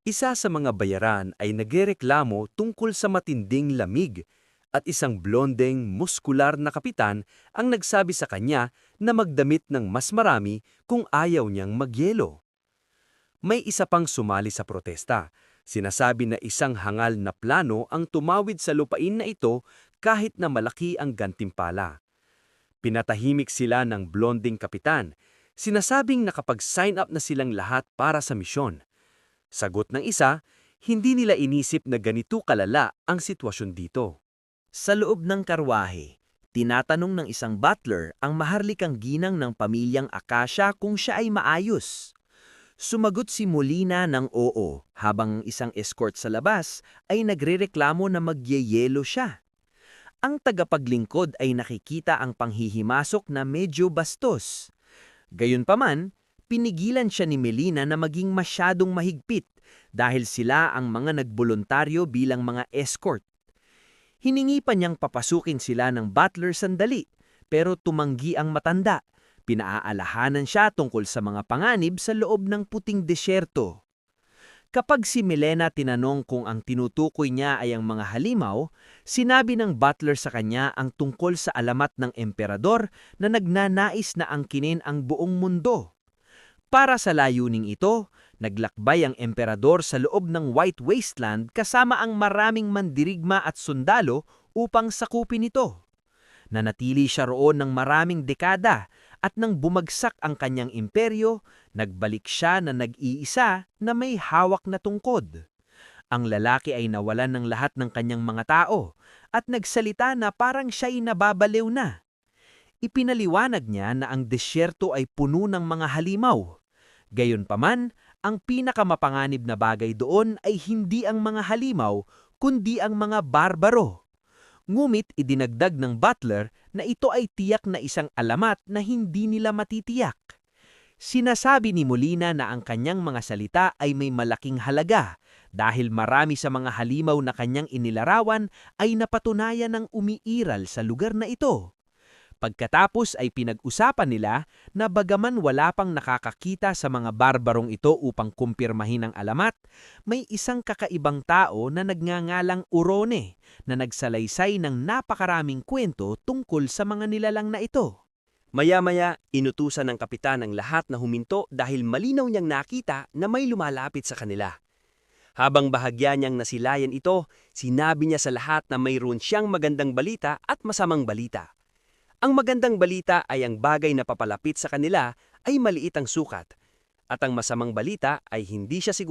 Isa sa mga bayaran ay nagrereklamo tungkol sa matinding lamig at isang blondeng, muskular na kapitan ang nagsabi sa kanya na magdamit ng mas marami kung ayaw niyang magyelo. May isa pang sumali sa protesta. Sinasabi na isang hangal na plano ang tumawid sa lupain na ito kahit na malaki ang gantimpala. Pinatahimik sila ng blonding kapitan. Sinasabing nakapag-sign up na silang lahat para sa misyon. Sagot ng isa, hindi nila inisip na ganito kalala ang sitwasyon dito. Sa loob ng karwahe, tinatanong ng isang butler ang maharlikang ginang ng pamilyang Akasha kung siya ay maayos. Sumagot si Molina ng oo, habang isang escort sa labas ay nagrereklamo na magyeyelo siya. Ang tagapaglingkod ay nakikita ang panghihimasok na medyo bastos. Gayunpaman, pinigilan siya ni Melina na maging masyadong mahigpit dahil sila ang mga nagboluntaryo bilang mga escort. Hiningi pa niyang papasukin sila ng butler sandali, pero tumanggi ang matanda. Pinaaalahanan siya tungkol sa mga panganib sa loob ng puting desyerto. Kapag si Melena tinanong kung ang tinutukoy niya ay ang mga halimaw, sinabi ng butler sa kanya ang tungkol sa alamat ng emperador na nagnanais na angkinin ang buong mundo. Para sa layuning ito, naglakbay ang emperador sa loob ng White Wasteland kasama ang maraming mandirigma at sundalo upang sakupin ito. Nanatili siya roon ng maraming dekada at nang bumagsak ang kanyang imperyo, nagbalik siya na nag-iisa na may hawak na tungkod. Ang lalaki ay nawalan ng lahat ng kanyang mga tao at nagsalita na parang siya'y nababaliw na. Ipinaliwanag niya na ang desyerto ay puno ng mga halimaw. Gayunpaman, ang pinakamapanganib na bagay doon ay hindi ang mga halimaw, kundi ang mga barbaro. Ngumit idinagdag ng butler na ito ay tiyak na isang alamat na hindi nila matitiyak. Sinasabi ni Molina na ang kanyang mga salita ay may malaking halaga dahil marami sa mga halimaw na kanyang inilarawan ay napatunayan ng umiiral sa lugar na ito. Pagkatapos ay pinag-usapan nila na bagaman wala pang nakakakita sa mga barbarong ito upang kumpirmahin ang alamat, may isang kakaibang tao na nagngangalang Urone na nagsalaysay ng napakaraming kwento tungkol sa mga nilalang na ito. Maya-maya, inutusan ng kapitan ang lahat na huminto dahil malinaw niyang nakita na may lumalapit sa kanila. Habang bahagya niyang nasilayan ito, sinabi niya sa lahat na mayroon siyang magandang balita at masamang balita. Ang magandang balita ay ang bagay na papalapit sa kanila ay maliit ang sukat, at ang masamang balita ay hindi siya sigurado